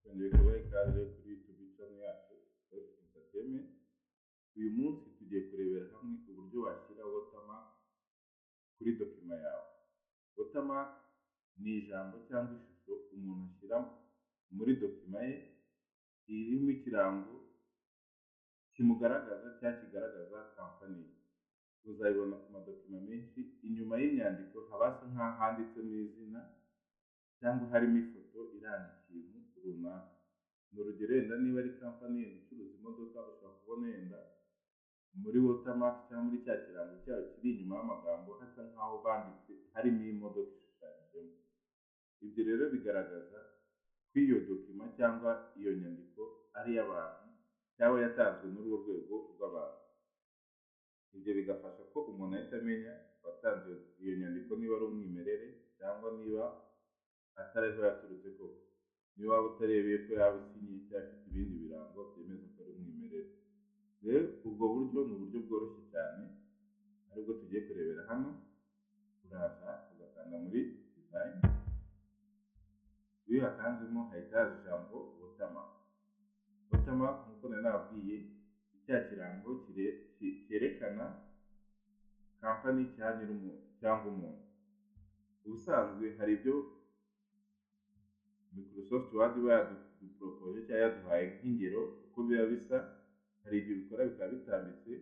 Twongeye kubaha ikaze kuri YouTube channel yacu Best Entertainment. Uyu munsi tugiye kurebera hamwe uburyo washyira watermark kuri dokima yawe. Watermark ni ijambo cyangwa ishusho umuntu ashyira muri dokima ye irimo ikirango kimugaragaza cyangwa kigaragaza kampani ye. Uzayibona ku madokima menshi, inyuma y'inyandiko haba hasa nk'aho handitsemo izina cyangwa harimo ifoto iranga ikintu runaka. Ni urugero wenda niba ari kampani yenda icuruza imodoka, ushobora kubona yenda muri watermark cyangwa muri cya kirango cyayo kiri inyuma y'amagambo hasa nk'aho banditse harimo imodoka ishushanyijemo. Ibyo rero bigaragaza ko iyo dokima cyangwa iyo nyandiko ari iy'abantu cyangwa yatanzwe n'urwo rwego rw'abantu. Ibyo bigafasha ko umuntu ahita amenya watanze iyo nyandiko niba ari umwimerere cyangwa niba atari aho yaturutse koko. Niba waba utarebeye ko yaba isinyiye cyangwa ifite ibindi birango byemeza ko ari umwimerere. Rero ubwo buryo ni uburyo bworoshye cyane aribwo tugiye kurebera hano. Uraza ugasanga muri design, iyo hatanzemo hahita haza ijambo watermark. Watermark nk'uko nari nababwiye, cya kirango cyerekana kampani cyangwa umuntu. Ubusanzwe hari ibyo Microsoft Word iba yadupropoje cyangwa yaduhaye nk'ingero uko biba bisa. Hari ibyo bikora bikaba bitambitse,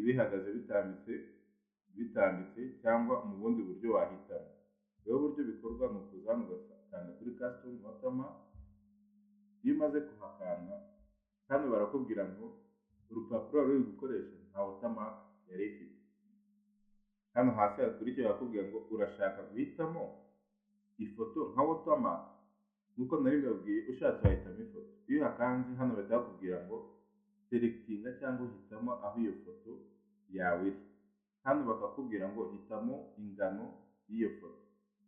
bihagaze bitambitse cyangwa mu bundi buryo wahitamo. Rero uburyo bikorwa ni ukuza hano ugakanda kuri custom watermark. Iyo umaze kuhakanda, hano barakubwira ngo urupapuro ruri gukoresha nta watermark yari ifite. Hano hasi hakurikira barakubwira ngo urashaka guhitamo ifoto nka watermark. Nk'uko nari mbabwiye, ushatse wahitamo ifoto. Iyo uhakanze hano bahita bakubwira ngo selectinga cyangwa uhitamo aho iyo foto yawe iri. Hano bakakubwira ngo hitamo ingano y'iyo foto.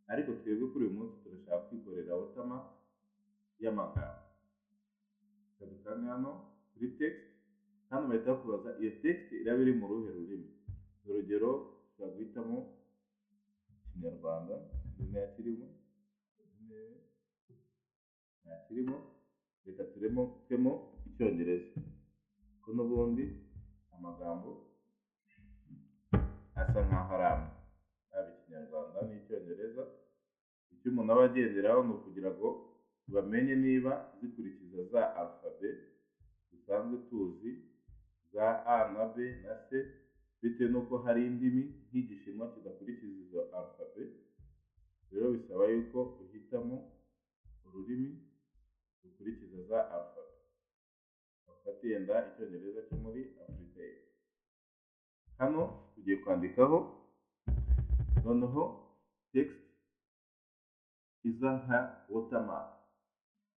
Ariko twebwe kuri uyu munsi turashaka kwikorera watermark y'amagambo. Dukanda hano kuri text. Hano bahita bakubaza iyo text iraba iri mu ruhe rurimi. Urugero ushobora guhitamo Ikinyarwanda, ntakirimo, reka turemo Icyongereza, ko n'ubundi amagambo asa nk'aho ari amwe, yaba Ikinyarwanda n'Icyongereza. Icyo umuntu aba agenderaho ni ukugira ngo bamenye niba zikurikiza za alphabet dusanzwe tuzi za A na B na C, bitewe n'uko hari indimi nk'Igishinwa kidakurikiza izo alphabet. Rero bisaba yuko uhitamo ururimi rukurikiza za alphabet. Ufate yenda Icyongereza cyo muri Afurika y'Epfo. Hano tugiye kwandikaho noneho text iza nka watermark.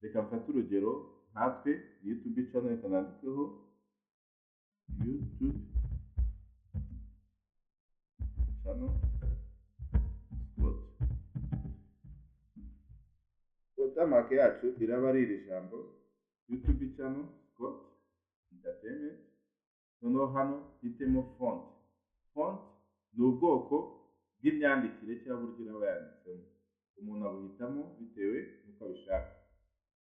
Reka mfate urugero nkatwe YouTube channel, reka nandikeho YouTube channel Scott. Watermark yacu iraba ari iri jambo YouTube channel Scott Entertainment. Noneho hano hitemo font. Font ni ubwoko bw'imyandikire cyangwa uburyo iraba yanditsemo. Umuntu abuhitamo bitewe n'uko abishaka.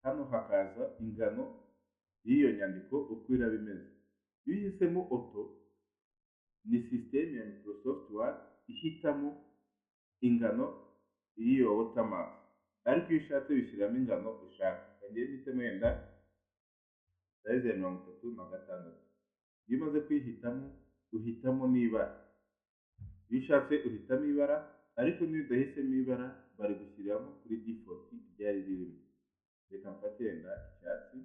Hano hakaza ingano y'iyo nyandiko uko iraba imeze. Iyo uhisemo auto, ni system ya Microsoft Word ihitamo ingano y'iyo watermark. Ariko iyo ushatse bishyiramo ingano ushaka. Ngiye mpitemo yenda size ya 36. Iyo umaze kuyihitamo, uhitamo n'ibara. Iyo ushatse uhitamo ibara, ariko niyo udahisemo ibara bari gushyiramo kuri default ryari ririmo. Reka mfate yenda icyatsi,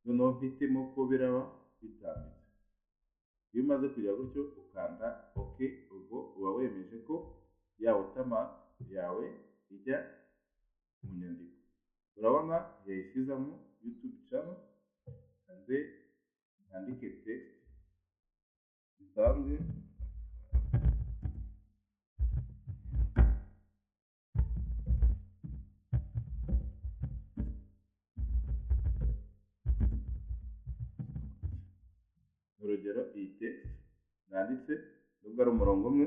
noneho mpitemo ko biraba bitambitse. Iyo umaze kujya gutyo ukanda OK, ubwo uba wemeje ko ya watermark yawe ijya mu nyandiko. Urabona yayishyizemo YouTube channel, maze nandike text bisanzwe. Urugero iyi text nanditse nubwo ari umurongo umwe,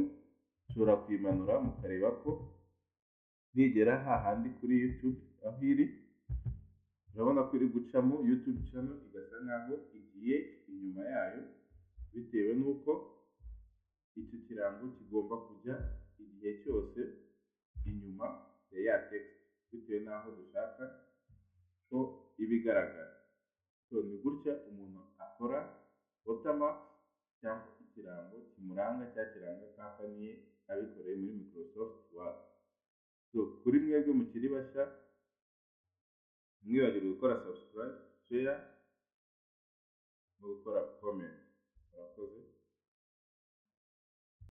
ushobora kuyimanura mukareba ko nigera hahandi kuri YouTube aho iri, urabona ko iri gucamo YouTube channel igasa nkaho igiye inyuma yayo, bitewe n'uko icyo kirango kigomba kujya igihe cyose inyuma ya ya text, bitewe n'aho dushaka ko iba igaragara. So ni gutya umuntu akora watermark cyangwa ikirango kimuranga cyangwa kiranga kampani ye abikoreye muri Microsoft Word. So kuri mwebwe mukiri bashya, mwibagirwe gukora subscribe, share no gukora comment. Murakoze.